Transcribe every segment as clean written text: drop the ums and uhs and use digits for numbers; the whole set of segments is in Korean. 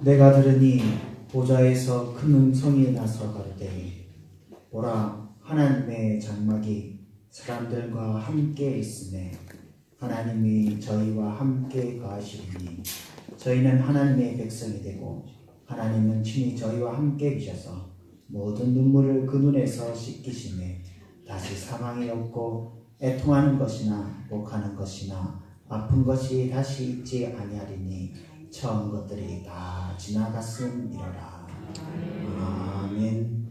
내가 들으니 보좌에서 큰 음성이 나서 가로되 보라 하나님의 장막이 사람들과 함께 있으매 하나님이 저희와 함께 거하시리니 저희는 하나님의 백성이 되고 하나님은 친히 저희와 함께 계셔서 모든 눈물을 그 눈에서 씻기시매 다시 사망이 없고 애통하는 것이나 목하는 것이나 아픈 것이 다시 있지 아니하리니 처음 것들이 다 지나갔음이로라. 아멘.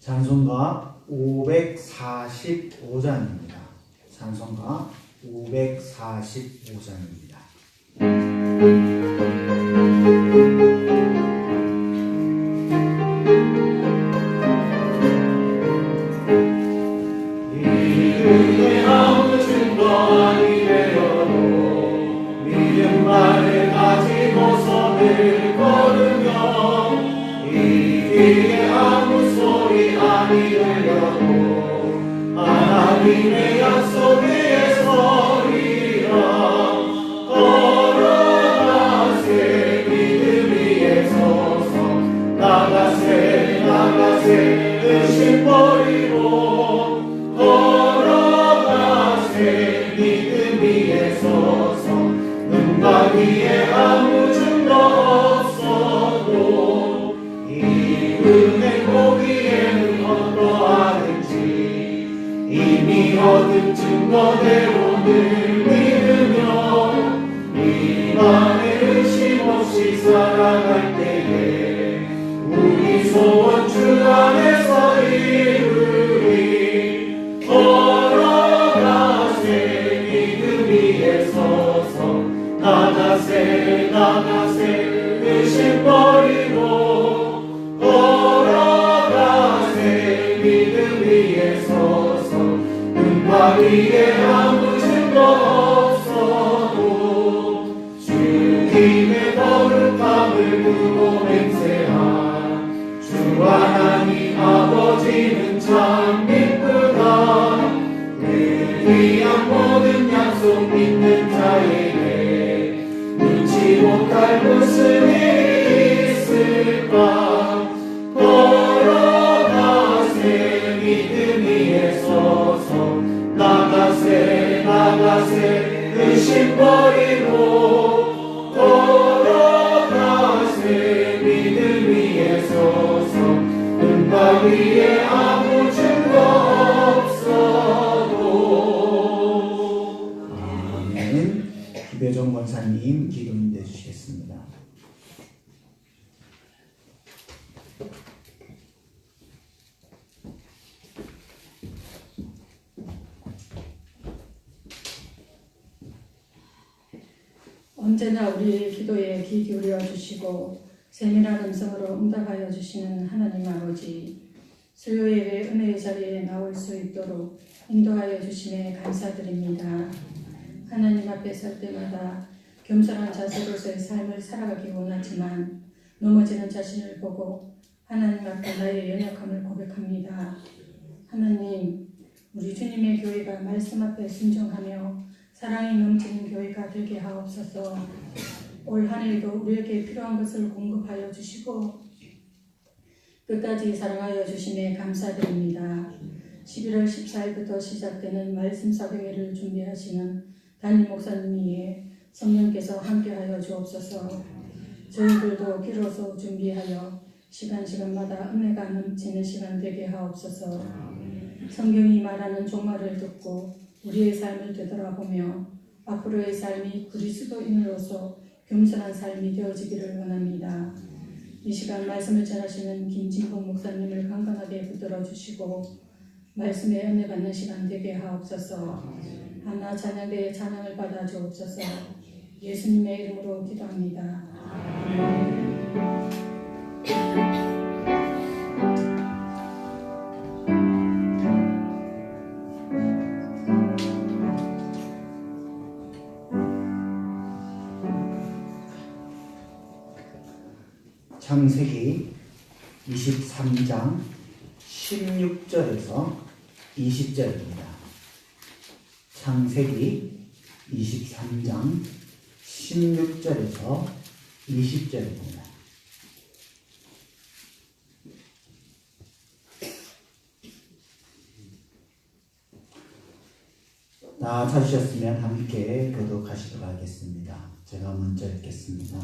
찬송가 545장입니다. 찬송가 545장입니다. 이름의 아무 증거 아니 되어도 믿음만을 가지고서 늘 걸으며 이 길의 아무 소리 아니 되어도 하나님의 약속 위에 서리라. 걸어가세 믿음 위에 서서 나가세 의심 버리고 걸어가세 믿음 위에 서서 눈과 귀에 아무 증거 없어도 이 은혜 보기에는 어떠하든지 이미 얻은 증거대로 늘 믿으며 이만의 의심 없이 살아갈 때에 우리 소원 주 안에서 이루리. 걸어가세 믿음 위에 서서 나가세 의심 버리고 걸어가세 믿음 위에 서서 눈과 귀에 아무 증거 없어도 주님의 거룩함을 두고 맹세한 주 하나님 아버지는 참 기쁘다. 그 귀한 모든 약속 믿는 자에게 눈치 못할 무슨 일이 있을까. 걸어가세 믿음 위에 서서 나가세 의심 버리고 걸어가세 믿음 위에 서서 눈과 귀에 아무 증거 없어도. 아멘. 김혜종 권사님 기도문 내주시겠습니다. 언제나 우리의 기도에 귀 기울여 주시고 세밀한 음성으로 응답하여 주시는 하나님 아버지, 수요예배 은혜의 자리에 나올 수 있도록 인도하여 주심에 감사드립니다. 하나님 앞에 설 때마다 겸손한 자세로서의 삶을 살아가기 원하지만 넘어지는 자신을 보고 하나님 앞에 나의 연약함을 고백합니다. 하나님, 우리 주님의 교회가 말씀 앞에 순종하며 사랑이 넘치는 교회가 되게 하옵소서. 올 한 해도 우리에게 필요한 것을 공급하여 주시고 끝까지 사랑하여 주심에 감사드립니다. 11월 14일부터 시작되는 말씀 사경회를 준비하시는 담임 목사님 위에 성령께서 함께하여 주옵소서. 저희들도 기로서 준비하여 시간마다 은혜가 넘치는 시간 되게 하옵소서. 성경이 말하는 종말을 듣고 우리의 삶을 되돌아보며 앞으로의 삶이 그리스도인으로서 겸손한 삶이 되어지기를 원합니다. 이 시간 말씀을 전하시는 김진봉 목사님을 강건하게 붙들어 주시고 말씀에 은혜 받는 시간 되게 하옵소서. 하나 찬양대의 찬양을 받아 주옵소서. 예수님의 이름으로 기도합니다. 아멘. 창세기 23장 16절에서 20절입니다. 창세기 23장 16절에서 20절입니다. 다 찾으셨으면 함께 교독하시도록 하겠습니다. 제가 먼저 읽겠습니다.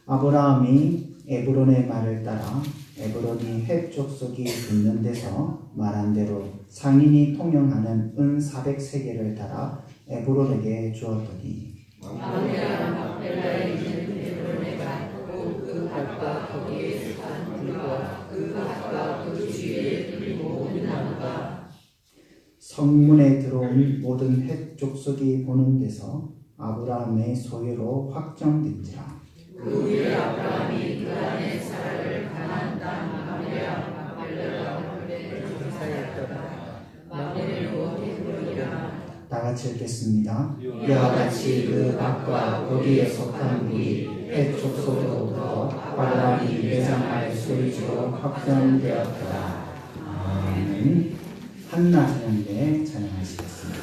아브라함이 에브론의 말을 따라 에브론이 헷 족속이 있는 데서 말한 대로 상인이 통용하는 은 400세겔을 따라 에브론에게 주었더니 마므리와 막벨라에 있는 에브론에 갔고 그 밭과 거기에 속한 들과 그 밭과 그 주위에 들 모든 나무가 성문에 들어온 모든 헷 족속이 보는 데서 아브라함의 소유로 확정된지라. 그 후에 아브라함이 그 안에 사라를 가나안 땅 마므리와 막벨라와 막벨을 조사하였더라. 막벨을 헤브론이라. 다 같이 읽겠습니다. 이와 같이 그 밭과 거기에 속한 물이 헷 족속으로부터 아브라함이 매장할 소유지로 확정되었더라. 아멘. 한나 찬양대 찬양하시겠습니다.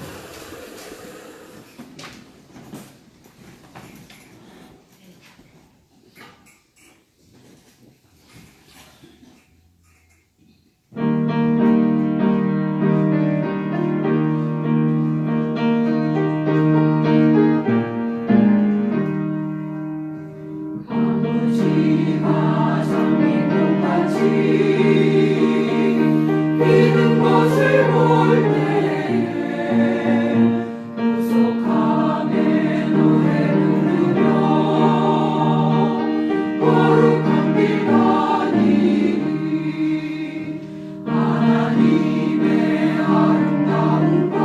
아버지가 장미꽃같이 피는 것을 볼 때에 구속함에 노래 부르며 거룩한 길 가니 하나님의 아름다운 밤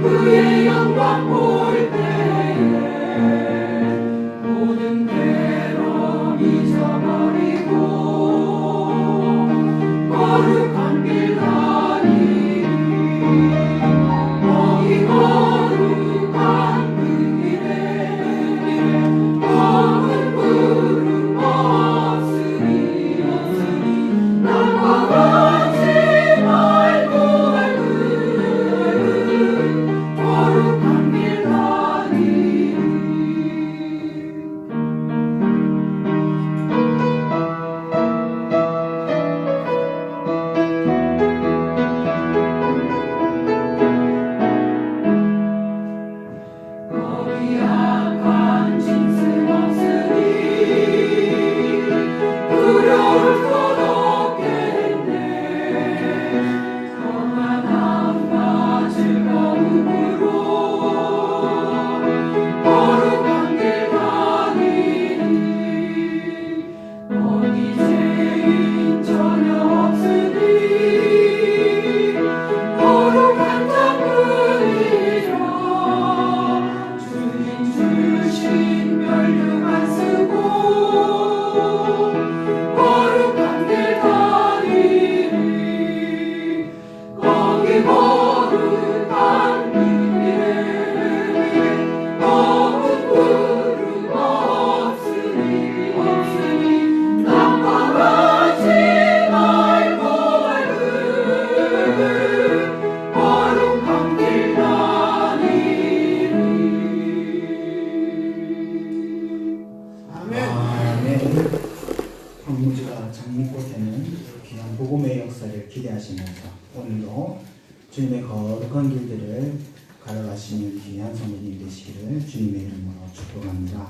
그의 영광 볼 때에 모든 괴로움 잊어버리고 거룩한 길 가니 거기 거룩한 그 길에 검은 구름 없으니 낙방하지 말고 거룩한 길 가니 거기 악한 짐승 없으니 두려울 것 없겠네. 평안함과 즐거움으로 거룩한 길 가니 거기 죄인 전혀 없으니 거룩한 자뿐이라. 주님 주신 멸류관 쓰고 거룩한 길 가니 거기 거룩한 그 길에 검은 구름 없으니 낙방하지 말고 거룩한 길 가니 아멘. 황무지가 장미꽃에는 귀한 복음의 역사를 기대하시면서 오늘도 주님의 거룩한 길들을 걸어가시는 귀한 성도님 되시기를 주님의 이름으로 축복합니다.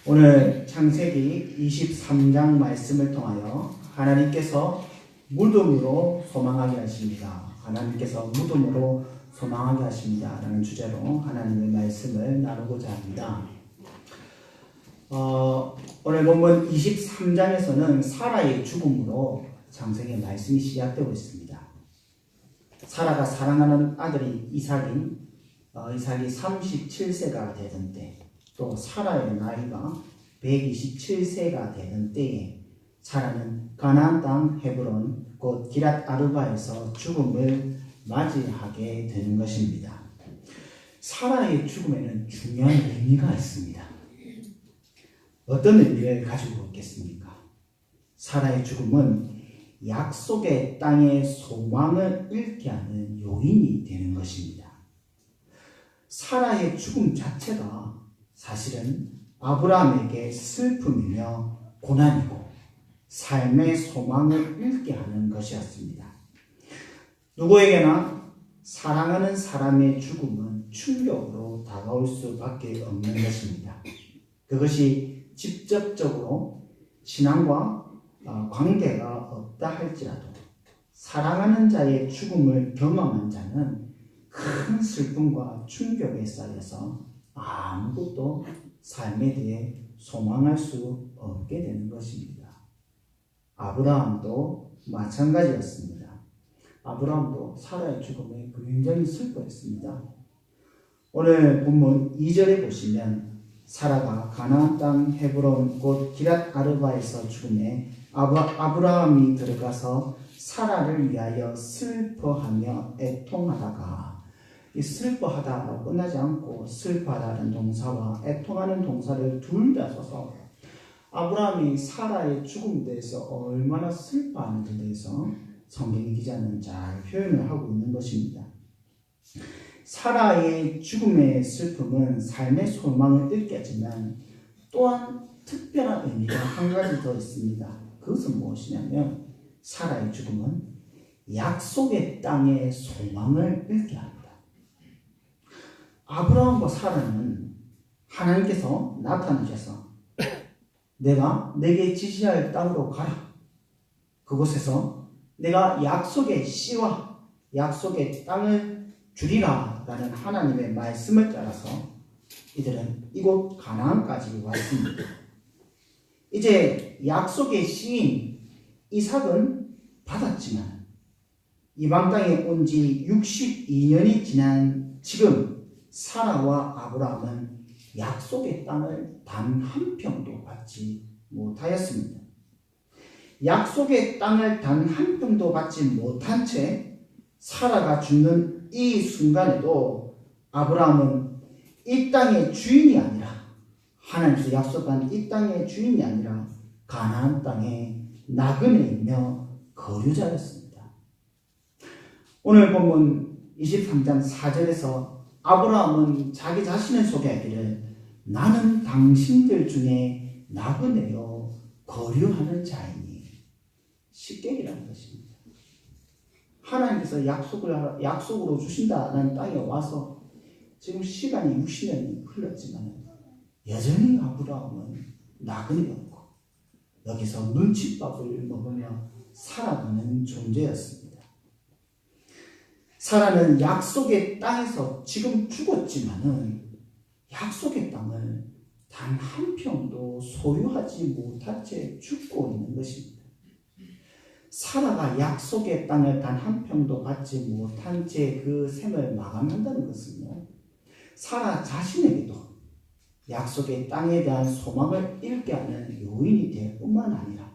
오늘 창세기 23장 말씀을 통하여 하나님께서 무덤으로 소망하게 하십니다. 하나님께서 무덤으로 소망하게 하십니다. 라는 주제로 하나님의 말씀을 나누고자 합니다. 오늘 본문 23장에서는 사라의 죽음으로 창세기의 말씀이 시작되고 있습니다. 사라가 사랑하는 아들이 이삭이 37세가 되던 때 또 사라의 나이가 127세가 되는 때에 사라는 가나안 땅 헤브론 곧 기랏 아르바에서 죽음을 맞이하게 되는 것입니다. 사라의 죽음에는 중요한 의미가 있습니다. 어떤 의미를 가지고 있겠습니까? 사라의 죽음은 약속의 땅의 소망을 잃게 하는 요인이 되는 것입니다. 사라의 죽음 자체가 사실은 아브라함에게 슬픔이며 고난이고 삶의 소망을 잃게 하는 것이었습니다. 누구에게나 사랑하는 사람의 죽음은 충격으로 다가올 수밖에 없는 것입니다. 그것이 직접적으로 신앙과 관계가 없다 할지라도 사랑하는 자의 죽음을 경험한 자는 큰 슬픔과 충격에 쌓여서 아무것도 삶에 대해 소망할 수 없게 되는 것입니다. 아브라함도 마찬가지였습니다. 아브라함도 사라의 죽음에 굉장히 슬퍼했습니다. 오늘 본문 2절에 보시면 사라가 가나안 땅 헤브론 곧 기랏 아르바에서 죽음에 아브라함이 들어가서 사라를 위하여 슬퍼하며 애통하다가, 이 슬퍼하다로 끝나지 않고 슬퍼하다는 동사와 애통하는 동사를 둘 다 써서 아브라함이 사라의 죽음에 대해서 얼마나 슬퍼하는지에 대해서 성경 기자는 잘 표현을 하고 있는 것입니다. 사라의 죽음의 슬픔은 삶의 소망을 잃게 하지만 또한 특별한 의미가 한 가지 더 있습니다. 그것은 무엇이냐면 사라의 죽음은 약속의 땅의 소망을 잃게 합니다. 아브라함과 사라는 하나님께서 나타나셔서 내가 내게 지시할 땅으로 가라. 그곳에서 내가 약속의 씨와 약속의 땅을 주리라 라는 하나님의 말씀을 따라서 이들은 이곳 가나안까지 왔습니다. 이제 약속의 씨인 이삭은 받았지만 이방 땅에 온 지 62년이 지난 지금 사라와 아브라함은 약속의 땅을 단 한 평도 받지 못하였습니다. 약속의 땅을 단 한 평도 받지 못한 채 사라가 죽는 이 순간에도 아브라함은 이 땅의 주인이 아니라, 하나님께서 약속한 이 땅의 주인이 아니라 가나안 땅의 나그네 있며 거류자였습니다. 오늘 본문 23장 4절에서 아브라함은 자기 자신을 소개하기를 나는 당신들 중에 나그네요 거류하는 자이니, 식객이라는 것입니다. 하나님께서 약속으로 주신다는 땅에 와서 지금 시간이 60년이 흘렀지만 여전히 아브라함은 나그네였고 여기서 눈칫밥을 먹으며 살아가는 존재였습니다. 사라는 약속의 땅에서 지금 죽었지만은 약속의 땅을 단 한 평도 소유하지 못한 채 죽고 있는 것입니다. 사라가 약속의 땅을 단 한 평도 받지 못한 채 그 생을 마감한다는 것은요, 사라 자신에게도 약속의 땅에 대한 소망을 잃게 하는 요인이 될 뿐만 아니라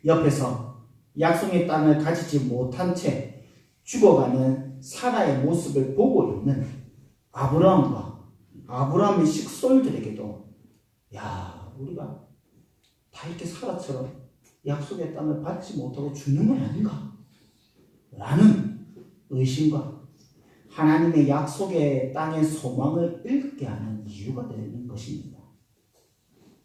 옆에서 약속의 땅을 가지지 못한 채 죽어가는 사라의 모습을 보고 있는 아브라함과 아브라함의 식솔들에게도 야, 우리가 다 이렇게 사라처럼 약속의 땅을 받지 못하고 죽는 건 아닌가? 라는 의심과 하나님의 약속의 땅의 소망을 잃게 하는 이유가 되는 것입니다.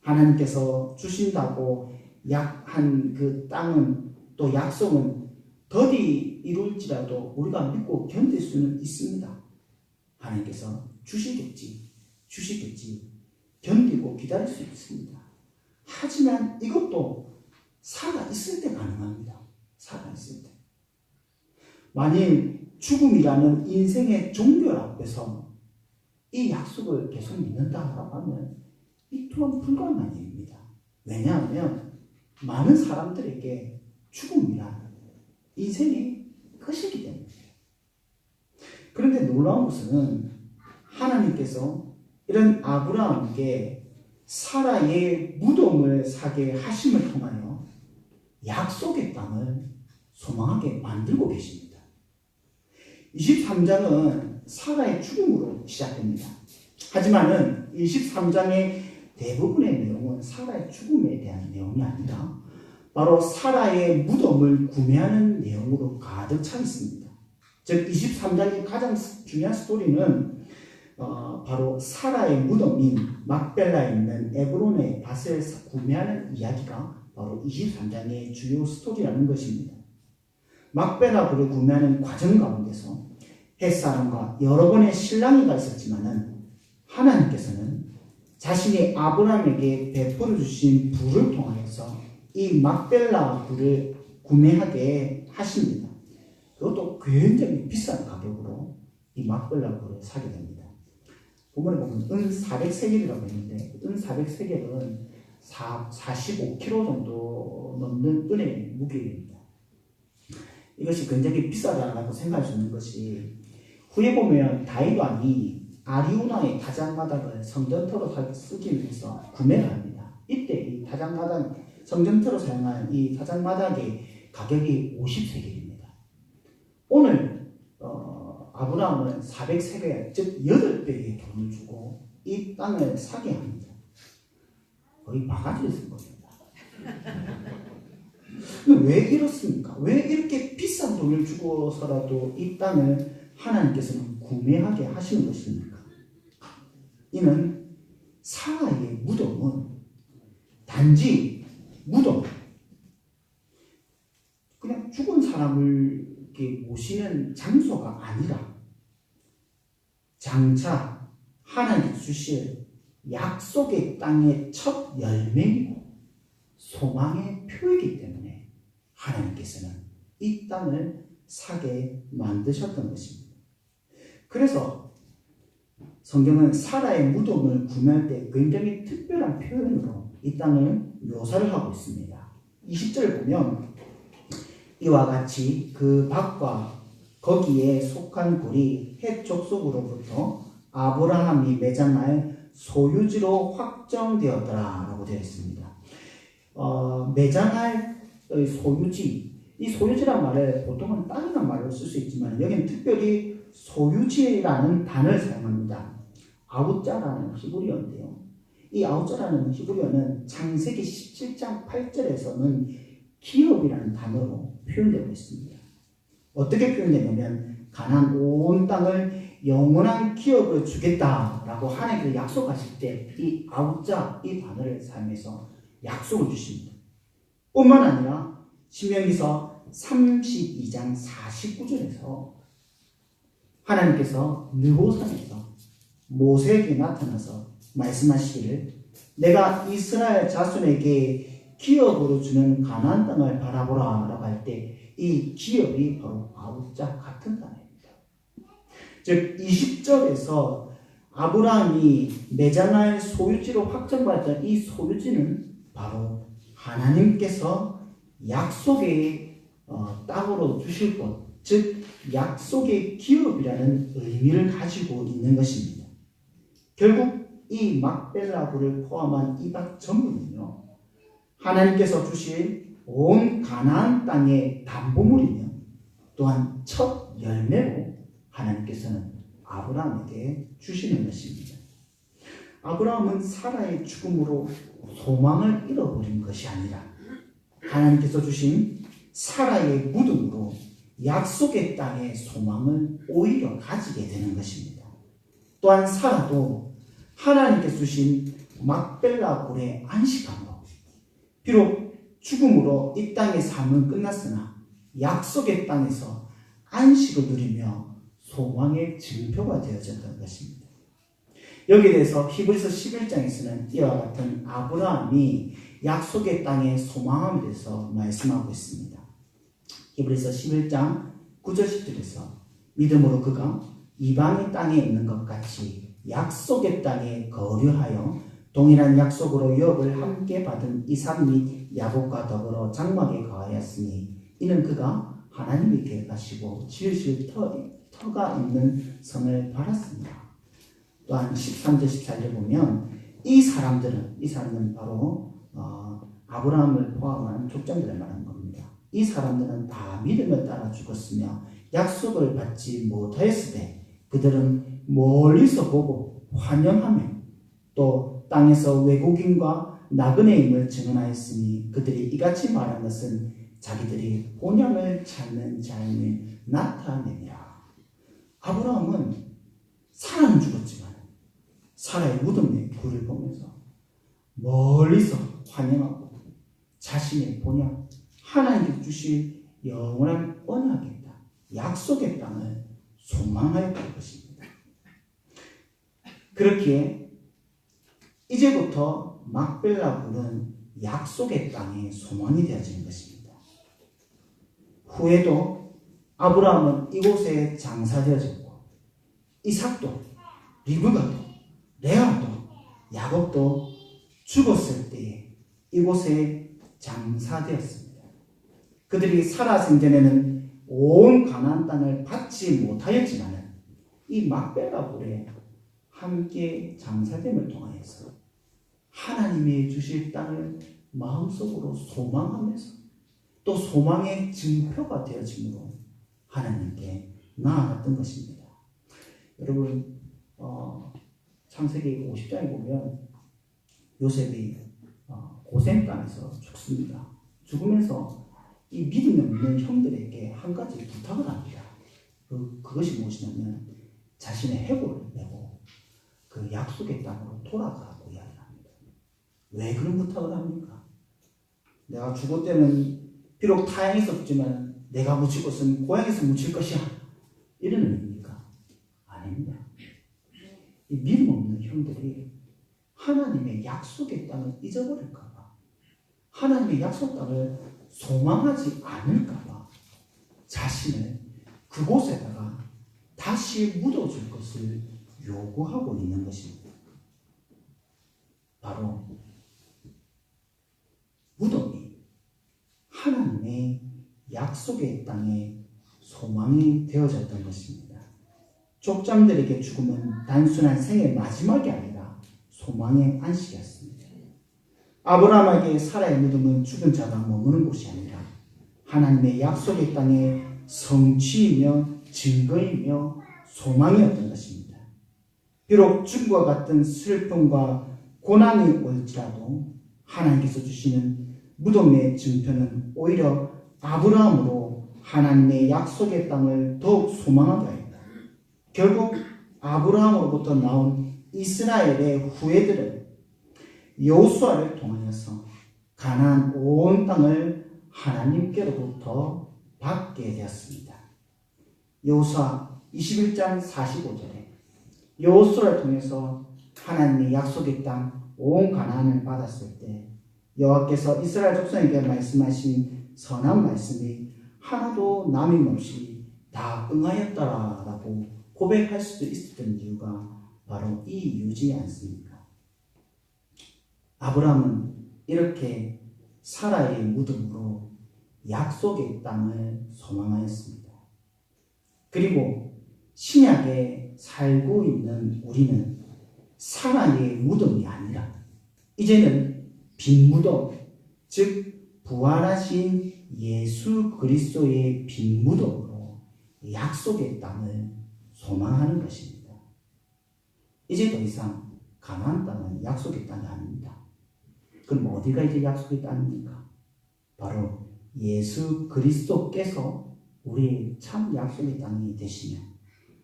하나님께서 주신다고 약한 그 땅은, 또 약속은 더디 이룰지라도 우리가 믿고 견딜 수는 있습니다. 하나님께서 주시겠지 견디고 기다릴 수 있습니다. 하지만 이것도 살아있을 때 가능합니다. 살아있을 때. 만일 죽음이라는 인생의 종결 앞에서 이 약속을 계속 믿는다고 하면 이 또한 불가능한 일입니다. 왜냐하면 많은 사람들에게 죽음이란 인생의 끝이기 때문에. 그런데 놀라운 것은 하나님께서 이런 아브라함에게 사라의 무덤을 사게 하심을 통하여 약속의 땅을 소망하게 만들고 계십니다. 23장은 사라의 죽음으로 시작됩니다. 하지만은 23장의 대부분의 내용은 사라의 죽음에 대한 내용이 아니라 바로 사라의 무덤을 구매하는 내용으로 가득 차 있습니다. 즉 23장의 가장 중요한 스토리는 바로 사라의 무덤인 막벨라에 있는 에브론의 밭을 구매하는 이야기가 바로 23장의 주요 스토리라는 것입니다. 막벨라 굴을 구매하는 과정 가운데서 햇사람과 여러 번의 신랑이가 있었지만은 하나님께서는 자신이 아브라함에게 베풀어 주신 부를 통하여서 이 막벨라 굴을 구매하게 하십니다. 그것도 굉장히 비싼 가격으로 이 막벨라 굴을 사게 됩니다. 본문에 보면 은 400세겔이라고 했는데 은 400세겔은 45kg 정도 넘는 은의 무게입니다. 이것이 굉장히 비싸다라고 생각할 수 있는 것이 후에 보면 다윗 왕이 아리우나의 다장마당을 성전터로 쓰기 위해서 구매를 합니다. 이때 이 다장마당, 성전터로 사용한 이 다장마당의 가격이 50세겔입니다. 오늘 아브라함은 400세겔, 즉 8배의 돈을 주고 이 땅을 사게 합니다. 거의 바가지를 쓴 겁니다. 왜 이렇습니까? 왜 이렇게 비싼 돈을 주고서라도 이 땅을 하나님께서는 구매하게 하시는 것입니까? 이는 사라의 무덤은 단지 무덤, 그냥 죽은 사람을 이렇게 모시는 장소가 아니라 장차 하나님 주실 약속의 땅의 첫 열매이고 소망의 표이기 때문에 하나님께서는 이 땅을 사게 만드셨던 것입니다. 그래서 성경은 사라의 무덤을 구매할 때 굉장히 특별한 표현으로 이 땅을 묘사를 하고 있습니다. 20절을 보면 이와 같이 그 밭과 거기에 속한 굴이 헷 족속으로부터 아브라함이 매장할 소유지로 확정되었더라 라고 되어 있습니다. 매장할 소유지, 이 소유지란 말을 보통은 땅이란 말로 쓸 수 있지만 여기는 특별히 소유지라는 단어를 사용합니다. 아우자라는 히브리어인데요. 이 아우자라는 히브리어는 창세기 17장 8절에서는 기업이라는 단어로 표현되고 있습니다. 어떻게 표현되냐면 가나안 온 땅을 영원한 기업을 주겠다라고 하나님께서 약속하실 때 이 아우자, 이 단어를 사용해서 약속을 주십니다. 뿐만 아니라 신명기서 32장 49절에서 하나님께서 느보산에서 모세에게 나타나서 말씀하시기를 내가 이스라엘 자손에게 기업으로 주는 가나안 땅을 바라보라 라고 할 때 이 기업이 바로 아우자 같은 단어입니다. 즉 20절에서 아브라함이 매장할 소유지로 확정받았던 이 소유지는 바로 하나님께서 약속의 땅으로 주실 것, 즉 약속의 기업이라는 의미를 가지고 있는 것입니다. 결국 이 막벨라굴을 포함한 이 밭 전부는요, 하나님께서 주실 온 가나안 땅의 담보물이며 또한 첫 열매로 하나님께서는 아브라함에게 주시는 것입니다. 아브라함은 사라의 죽음으로 소망을 잃어버린 것이 아니라 하나님께서 주신 사라의 무덤으로 약속의 땅의 소망을 오히려 가지게 되는 것입니다. 또한 사라도 하나님께서 주신 막벨라 굴의 안식함으로 비록 죽음으로 이 땅의 삶은 끝났으나 약속의 땅에서 안식을 누리며 소망의 증표가 되어졌던 것입니다. 여기에 대해서 히브리서 11장에서는 이와 같은 아브라함이 약속의 땅의 소망함에 대해서 말씀하고 있습니다. 히브리서 11장 9절 10절에서 믿음으로 그가 이방의 땅에 있는 것 같이 약속의 땅에 거류하여 동일한 약속으로 유업을 함께 받은 이삭 및 야곱과 더불어 장막에 거하였으니 이는 그가 하나님이 계획하시고 지으실 터가 있는 성을 바랐습니다. 또한 13절 14절에 보면 이 사람들은 바로 아브라함을 포함한 족장들을 말하는 겁니다. 이 사람들은 다 믿음을 따라 죽었으며 약속을 받지 못하였을 때 그들은 멀리서 보고 환영하며 또 땅에서 외국인과 나그네임을 증언하였으니 그들이 이같이 말한 것은 자기들이 본향을 찾는 자임을 나타내니라. 아브라함은 사라는 죽었지만 사라의 무덤의 굴을 보면서 멀리서 환영하고 자신의 본향, 하나님께 주실 영원한 언약의 땅, 약속의 땅을 소망하였던 것입니다. 그렇기에 이제부터 막벨라 굴은 약속의 땅의 소망이 되어지는 것입니다. 후에도 아브라함은 이곳에 장사되어졌고 이삭도 리브가도 레아도 야곱도 죽었을 때에 이곳에 장사되었습니다. 그들이 살아 생전에는 온 가나안 땅을 받지 못하였지만 이 막벨라 굴에 함께 장사됨을 통하여서 하나님이 주실 땅을 마음속으로 소망하면서 또 소망의 증표가 되어짐으로 하나님께 나아갔던 것입니다. 여러분 창세기 50장에 보면 요셉이 고생당에서 죽습니다. 죽으면서 이 믿음이 없는 형들에게 한 가지 부탁을 합니다. 그것이 무엇이냐면 자신의 해골을 메고 그 약속의 땅으로 돌아가라고 이야기합니다. 왜 그런 부탁을 합니까? 내가 죽을 때는 비록 타양에서 죽지만 내가 묻힐 것은 고향에서 묻힐 것이야. 이런 의미입니까? 아닙니다. 이 믿음 없는 형들이 하나님의 약속의 땅을 잊어버릴까봐, 하나님의 약속 땅을 소망하지 않을까봐 자신을 그곳에다가 다시 묻어줄 것을 요구하고 있는 것입니다. 바로 무덤이 하나님의 약속의 땅에 소망이 되어졌던 것입니다. 족장들에게 죽음은 단순한 생의 마지막이 아니라 소망의 안식이었습니다. 아브라함에게 사라의 무덤은 죽은 자가 머무는 곳이 아니라 하나님의 약속의 땅의 성취이며 증거이며 소망이었던 것입니다. 비록 죽음과 같은 슬픔과 고난이 올지라도 하나님께서 주시는 무덤의 증표는 오히려 아브라함으로 하나님의 약속의 땅을 더욱 소망하게 하였다. 결국 아브라함으로부터 나온 이스라엘의 후예들은 여호수아를 통하여서 가나안 온 땅을 하나님께로부터 받게 되었습니다. 여호수아 21장 45절에 여호수아를 통해서 하나님의 약속의 땅 온 가나안을 받았을 때 여호와께서 이스라엘 족속에게 말씀하신 선한 말씀이 하나도 남임없이 다 응하였다라고 고백할 수도 있었던 이유가 바로 이 이유지 않습니까? 아브라함은 이렇게 사라의 무덤으로 약속의 땅을 소망하였습니다. 그리고 신약에 살고 있는 우리는 사라의 무덤이 아니라 이제는 빈 무덤, 즉 부활하신 예수 그리스도의 빈 무덤으로 약속의 땅을 소망하는 것입니다. 이제 더 이상 가나안 땅은 약속의 땅이 아닙니다. 그럼 어디가 이제 약속의 땅입니까? 바로 예수 그리스도께서 우리의 참 약속의 땅이 되시며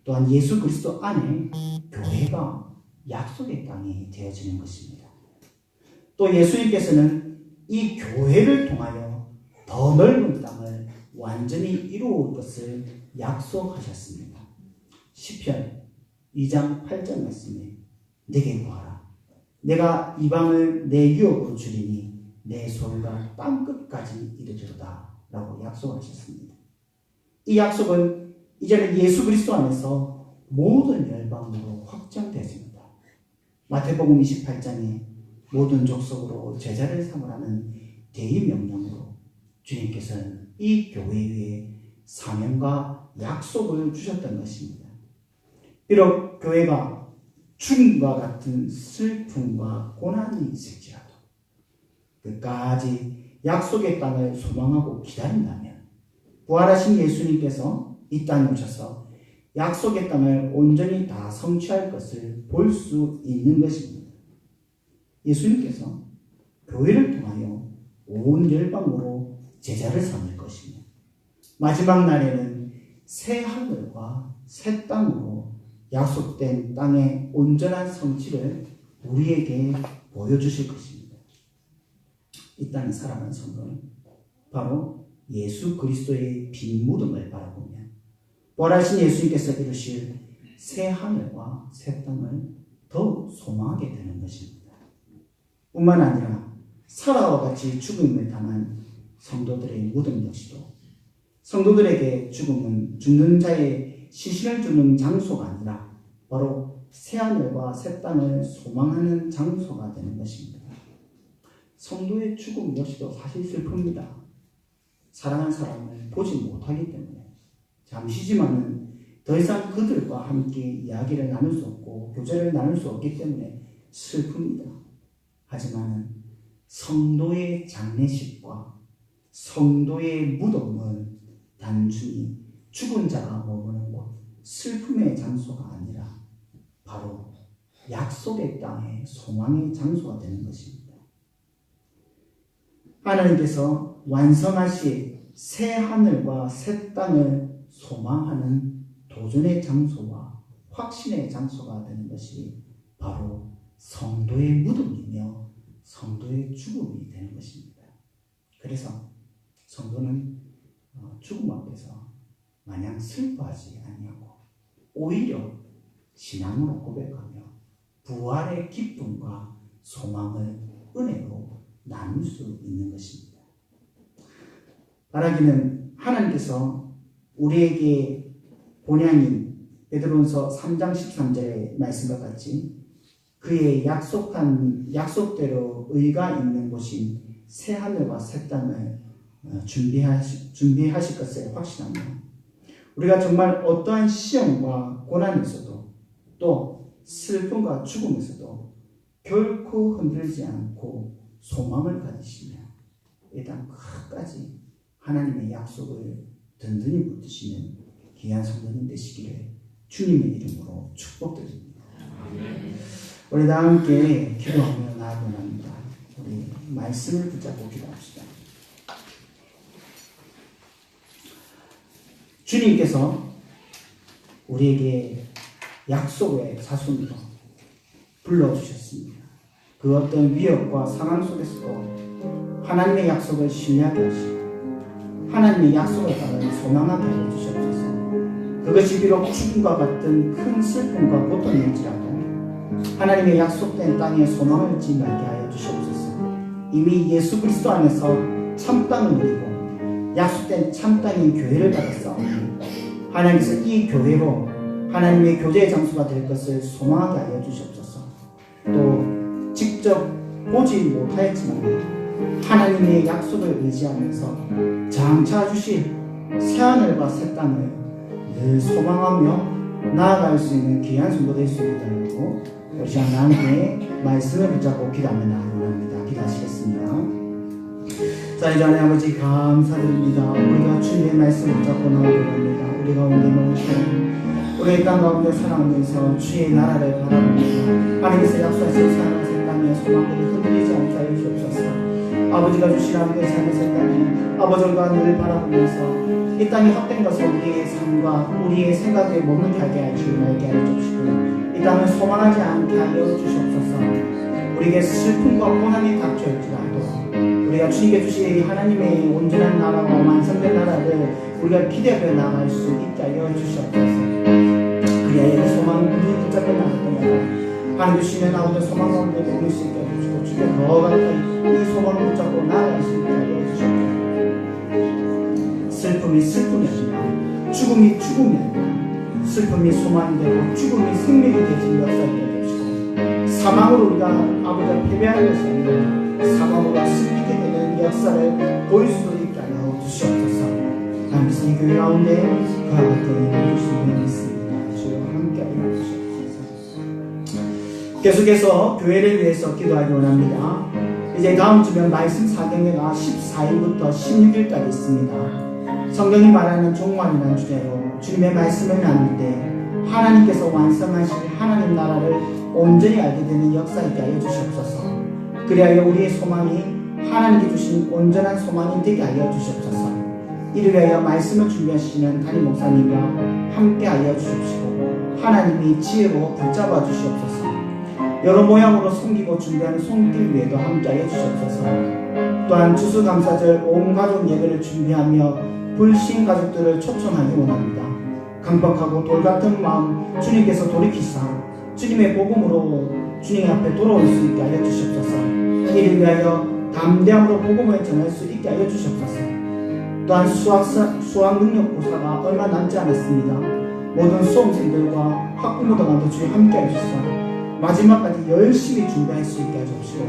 또한 예수 그리스도 안에 교회가 약속의 땅이 되어지는 것입니다. 또 예수님께서는 이 교회를 통하여 더 넓은 땅을 완전히 이루어 것을 약속하셨습니다. 시편 2장 8절 말씀에 내게 구하라. 내가 이방을 내 유업으로 주리니 내 소유가 땅끝까지 이르리로다 라고 약속하셨습니다. 이 약속은 이제는 예수 그리스도 안에서 모든 열방으로 확장되었습니다. 마태복음 28장에 모든 족속으로 제자를 삼으라는 대의명령으로 주님께서는 이 교회에 사명과 약속을 주셨던 것입니다. 비록 교회가 죽음과 같은 슬픔과 고난이 있을지라도 끝까지 약속의 땅을 소망하고 기다린다면 부활하신 예수님께서 이 땅에 오셔서 약속의 땅을 온전히 다 성취할 것을 볼 수 있는 것입니다. 예수님께서 교회를 통하여 온 열방으로 제자를 삼을 것이며 마지막 날에는 새 하늘과 새 땅으로 약속된 땅의 온전한 성취를 우리에게 보여주실 것입니다. 이 땅에 살아가는 성도는 바로 예수 그리스도의 빈 무덤을 바라보며 부활하신 예수님께서 이루실 새 하늘과 새 땅을 더욱 소망하게 되는 것입니다. 뿐만 아니라 사라와 같이 죽음을 당한 성도들의 무덤 역시도 성도들에게 죽음은 죽는 자의 시신을 주는 장소가 아니라 바로 새하늘과 새 땅을 소망하는 장소가 되는 것입니다. 성도의 죽음 역시도 사실 슬픕니다. 사랑하는 사람을 보지 못하기 때문에 잠시지만은 더 이상 그들과 함께 이야기를 나눌 수 없고 교제를 나눌 수 없기 때문에 슬픕니다. 하지만 성도의 장례식과 성도의 무덤은 단순히 죽은 자가 머무는 곳, 슬픔의 장소가 아니라 바로 약속의 땅의 소망의 장소가 되는 것입니다. 하나님께서 완성하실 새 하늘과 새 땅을 소망하는 도전의 장소와 확신의 장소가 되는 것이 바로 성도의 무덤이며 성도의 죽음이 되는 것입니다. 그래서 성도는 죽음 앞에서 마냥 슬퍼하지 아니하고 오히려 신앙으로 고백하며 부활의 기쁨과 소망을 은혜로 나눌 수 있는 것입니다. 바라기는 하나님께서 우리에게 본향인 베드로전서 3장 13절의 말씀과 같이 그의 약속대로 의가 있는 곳인 새 하늘과 새 땅을 준비하실 것을 확신하며 우리가 정말 어떠한 시험과 고난에서도 또 슬픔과 죽음에서도 결코 흔들지 않고 소망을 가지시며 이 땅 끝까지 하나님의 약속을 든든히 붙드시는 귀한 성도님 되시기를 주님의 이름으로 축복드립니다. 우리 다 함께 기도하며 나아갑니다. 우리 말씀을 붙잡고 기도합시다. 주님께서 우리에게 약속의 자손으로 불러주셨습니다. 그 어떤 위협과 상황 속에서도 하나님의 약속을 신뢰하게 하시고 하나님의 약속을 따라 소망하게 하여 주시옵소서. 그것이 비록 죽음과 같은 큰 슬픔과 고통일지라도 하나님의 약속된 땅에 소망을 지나게 하여 주시옵소서. 이미 예수 그리스도 안에서 참 땅을 누리고 약속된 참 땅인 교회를 받았사오니 하나님께서 이 교회로 하나님의 교제의 장소가 될 것을 소망하게 하여 주시옵소서. 또 직접 보지 못하였지만 하나님의 약속을 의지하면서 장차 주실 새하늘과 새 땅을 늘 소망하며 나아갈 수 있는 귀한 성도 될 수 있도록 우리 하나님께 말씀을 붙잡고 기도하며 나아갑니다. 기도하시겠습니다. 자, 이제 하나님 아버지 감사드립니다. 우리가 주님의 말씀을 붙잡고 나아갑니다. 우리 가운데 모시고 우리의 땅 가운데 살아가면서 주의 나라를 바라봅니다. 하나님께서 약속하신 새하늘과 새 땅의 소망들이 흔들리지 않게 하여 주옵소서. 아버지가 주신 하나님의 삶의 새 땅에 아버지가 늘 바라보면서 이 땅이 헛된 것을 우리의 삶과 우리의 생각에 머물게 하게 하여 주시고 이 땅을 소망하지 않게 하여 주시옵소서. 우리에게 슬픔과 고난이 닥쳐올지라도 우리가 주님께 주신 하나님의 온전한 나라와 완성된 나라를 우리가 기대하며 나아갈 수 있게 하여 주시옵소서. 그리하여 이 소망을 굳이 붙잡고 나갈 때마다 하나님 주시는 아버지 소망 가운데 머물 수 있게 해주시고 주께 더 가까이 이 소망을 붙잡고 나아갈 수 있게 하여 주시옵소서. 슬픔이 슬픔이 아니라 죽음이 죽음이 아니라 슬픔이 소망이 되고 죽음이 생명이 되신 역사에 해주시고 사망으로 우리가 아버지가 패배하는 것이 아니라 사망으로 승리게 되는 역사를 보일 수 있게 하여 주시옵소서. 하나님께서 이 교회 가운데 그와 같은 일을 주시는 믿습니다. 주여 함께 하여 주시옵소서. 계속해서 교회를 위해서 기도하기 원합니다. 이제 다음 주면 말씀 4경회가 14일부터 16일까지 있습니다. 성경이 말하는 종말이라는 주제로 주님의 말씀을 나눌 때 하나님께서 완성하실 하나님 나라를 온전히 알게 되는 역사 있게 하여 주시옵소서. 그리하여 우리의 소망이 하나님께 주신 온전한 소망이 되게 하여 주시옵소서. 이를 위하여 말씀을 준비하시는 담임 목사님과 함께 하여 주십시오. 하나님이 지혜로 붙잡아 주시옵소서. 여러 모양으로 섬기고 준비하는 손길 위에도 함께 하여 주시옵소서. 또한 추수감사절 온 가족 예배를 준비하며 불신 가족들을 초청하기 원합니다. 강박하고 돌같은 마음 주님께서 돌이키사 주님의 복음으로 주님 앞에 돌아올 수 있게 하여 주시옵소서. 이를 위하여 담대함으로 복음을 전할 수 있게 하여 주시옵소서. 또한 수학 능력고사가 얼마 남지 않았습니다. 모든 수험생들과 학부모들과도 주여 함께 하시옵소서. 마지막까지 열심히 준비할 수 있게 하십시오.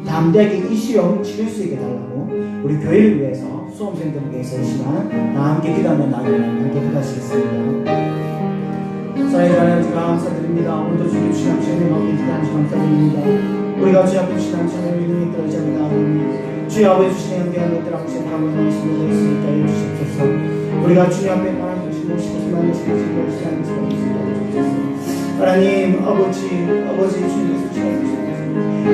담대하게 이 시험 치를 수 있게 달라고 우리 교회를 위해서 수험생들을 위해서 이 시간 다 함께 기도하며 나누면 함께 기도하시겠습니다. 사랑의 하나님 감사드립니다. 오늘도 주님 주신 시간에 먹게 기도하시 감사드립니다. 우리가 주 앞에 주신 시간을 믿음이 떨어집니다. 주여 아버지 주신 연기한 것들 아버지 바라보는 말씀을 있으니까 해주시옵소서. 우리가 주님 앞에 바라보는 것이 무엇이만 하시는 것이 아니시옵소서. 하나님 아버지 주님께서 주시옵소서.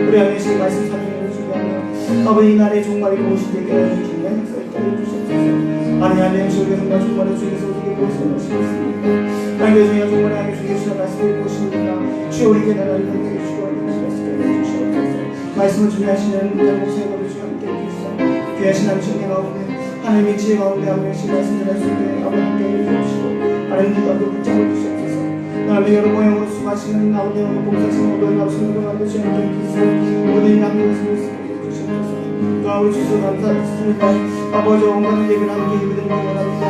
우리 안에 신 말씀 사명을 준비하며 아버지 이날의 종말이 무엇인지 깨닫는 중요한 역사를 해주시옵소서. 하나님 주님의 정말 종말의 주께서 우리에게 무엇을 하시겠습니까? 하나님 주여 정말 하나님 주께서 말씀을 무엇입니까? 주여 우리에게 나라를 함께 해주시고 주시옵소서. 말씀을 준비하시는 목사님과 주여 함께 해주시옵소서. 귀하신 남친의 가운데 하나님의 지혜 가운데 하나님의 말씀을 할 수 있게 아버지 함께 해주시고 하나님의 가운데 붙잡아 주시옵소서. 하나님 여러 모양으로 수고하시는 가운데 봉사하시는 모든 나오시는 분들 가운데 주여 함께 해주시옵소서. 모든 남녀의 말씀을 해주시옵소서. 또 아버지 주셔서 감사드립니다. 아버지 온갖 예배를 함께 예배드리기 원합니다.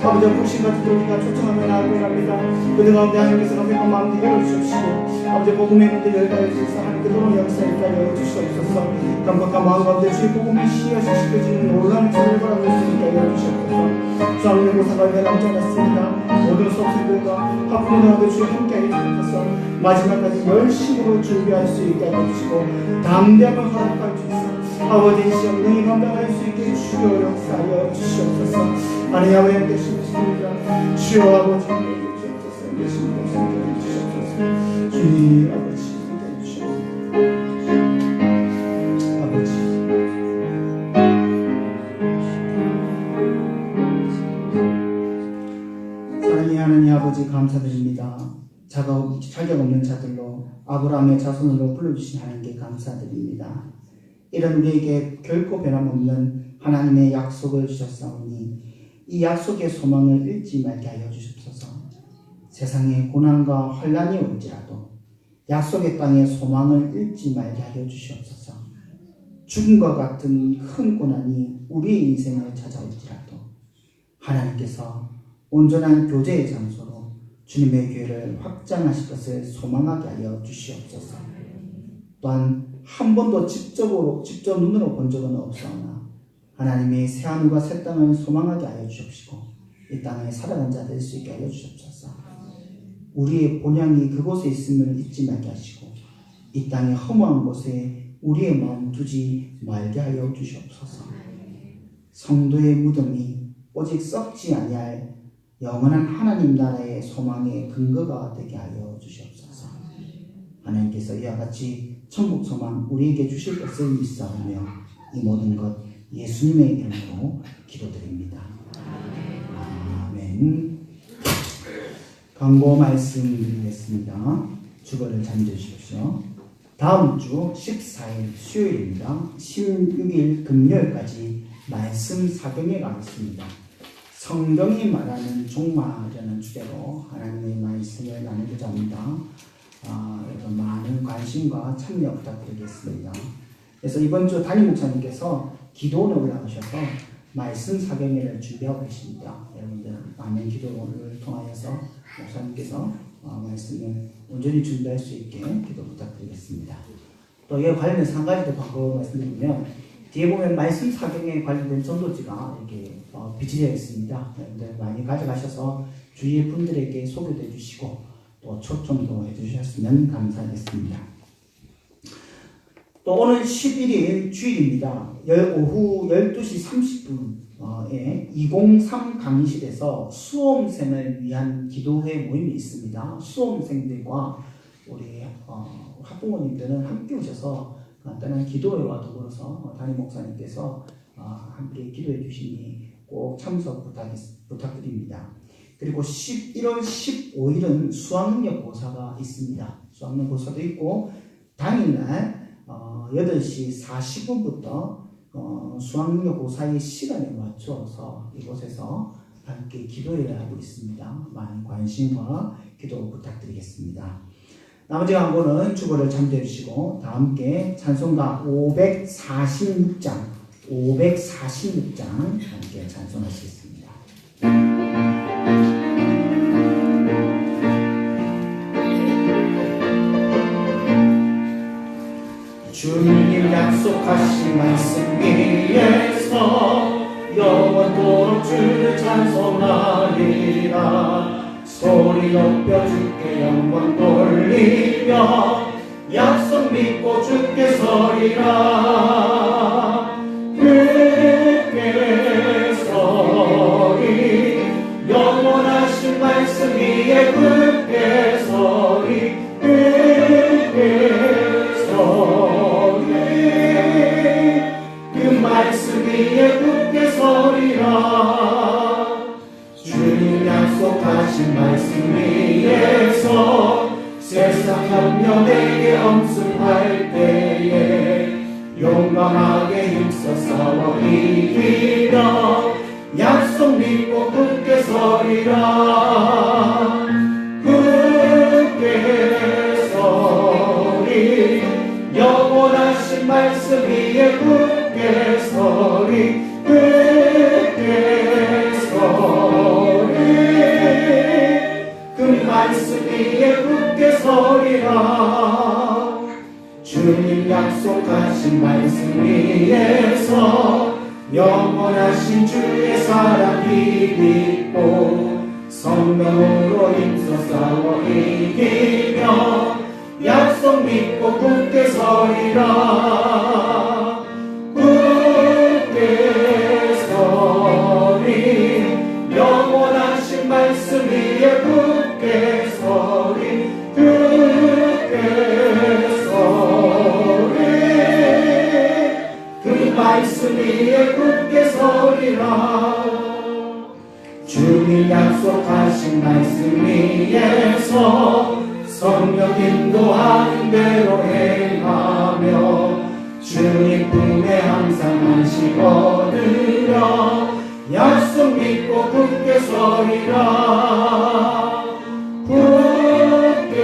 아버지 불신 같은 우리가 초청하며 나아가기 원합니다. 그들 가운데 하나님께서 너희가 마음을 열어주십시오. 아버지 복음의 문들 열게 주셔서 하나님께 도로 역사에 깔려 주시옵소서. 감격한 마음 가운데 주의 복음이 씨앗이 씻겨지는 놀라운 찬을 바라볼 수 있게 하여 주시옵소서. 수학의 고사가 얼마 남지 않았습니다. 모든 수업생들과 학부모들과 주의 함께 하여 주시옵소서. 마지막까지 열심으로 준비할 수 있게 하여 주시고 담대함을 허락하여 주시옵소서. 아버지 시험 능히 감당할 수 있게 주여 역사하여 주시옵소서. 하나님 아버지 함께 주십니다. 주여 아버지 함께 주시옵소서. 예수님 함께 주시옵소서. 주님 아버지 함께 주시옵소서. 아버지 사랑의 하나님 아버지 감사드립니다. 자격 없는 자들로 아브라함의 자손으로 불러주신 하나님께 감사드립니다. 이런 우리에게 결코 변함없는 하나님의 약속을 주셨사오니 이 약속의 소망을 잃지 말게 하여 주십소서. 세상에 고난과 환난이 올지라도 약속의 땅의 소망을 잃지 말게 하여 주시옵소서. 죽음과 같은 큰 고난이 우리의 인생을 찾아올지라도 하나님께서 온전한 교제의 장소로 주님의 교회를 확장하실 것을 소망하게 하여 주시옵소서. 또한 한 번도 직접 눈으로 본 적은 없사오나 하나님의 새하늘과 새 땅을 소망하게 하여 주옵시고 이 땅에 살아간 자 될 수 있게 하여 주옵소서. 우리의 본향이 그곳에 있음을 잊지 말게 하시고 이 땅의 허무한 곳에 우리의 마음 두지 말게 하여 주시옵소서. 성도의 무덤이 오직 썩지 아니할 영원한 하나님 나라의 소망의 근거가 되게 하여 주시옵소서. 하나님께서 이와 같이 천국 소망 우리에게 주실 것을 믿사오며 이 모든 것 예수님의 이름으로 기도드립니다. 아멘. 광고 말씀드리겠습니다. 주거를 잠재해 주십시오. 다음 주 14일 수요일입니다. 16일 금요일까지 말씀 사경회가 있습니다. 성경이 말하는 종말이라는 주제로 하나님의 말씀을 나누고자 합니다. 여러분 많은 관심과 참여 부탁드리겠습니다. 그래서 이번 주 담임 목사님께서 기도원에 올라가셔서 말씀 사경회를 준비하고 계십니다. 여러분들 많은 기도를 통하여서 목사님께서 말씀을 온전히 준비할 수 있게 기도 부탁드리겠습니다. 또 이에 관련해서 한 가지 더 바꿔 말씀드리면 뒤에 보면 말씀 사경에 관련된 전도지가 이렇게 비치되어 있습니다. 여러분들 많이 가져가셔서 주위의 분들에게 소개도 해주시고 또 초청도 해주셨으면 감사하겠습니다. 또 오늘 11일 주일입니다. 오후 12시 30분에 203 강의실에서 수험생을 위한 기도회 모임이 있습니다. 수험생들과 우리 학부모님들은 함께 오셔서 간단한 기도회와 더불어서 담임 목사님께서 함께 기도해 주시니 꼭 참석 부탁드립니다. 그리고 11월 15일은 수학능력고사가 있습니다. 수학능력고사도 있고 당일날 8시 40분부터 수학능력고사의 시간에 맞춰서 이곳에서 함께 기도회를 하고 있습니다. 많은 관심과 기도 부탁드리겠습니다. 나머지 광고는 주보를 참조해 주시고 다 함께 찬송가 546장 함께 찬송하시겠습니다. 주님 약속하신 말씀 위에서 영원토록 주를 찬송하리라. 소리 높여 주께 영광 돌리며 약속 믿고 주께 서리라. 굳게 서리 영원하신 말씀 위에 굳게 서리 그 말씀 위에 굳게 서리라. 주님 약속하신 말씀 위에서 세상 협력에게 엄습할 때에 용감하게 힘써 싸워 이기며 약속 믿고 굳게 서리라. 굳게 서리 영원하신 말씀 위에 굳게 서리 굳게 서리 그 말씀 위에 굳게 서리라. 주님 약속하신 말씀 위에서 영원하신 주의 사랑 비비고 성령으로 힘써 싸워 이기며 약속 믿고 굳게 서리라. 굳게 서리 영원하신 말씀 위에 굳게 서리 굳게 서리 그 말씀 위에 굳게 서리라. 주님 약속하신 말씀 위에서 성령 인도하는 대로 행하며 주님 품에 항상 안식 얻으려 약속 믿고 굳게 서리라. 굳게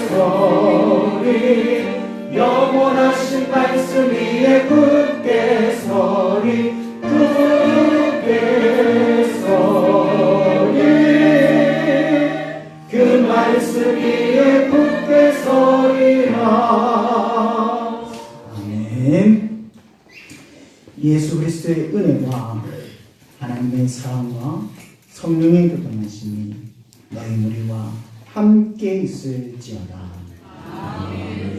서리 영원하신 말씀 위에 굳게 서리 굳게 서리 그 말씀 위에 굳게 서리라. 아멘. 예수 그리스도의 은혜와 하나님의 사랑과 성령의 교통하심이 너희 우리와 함께 있을지어다. 아멘.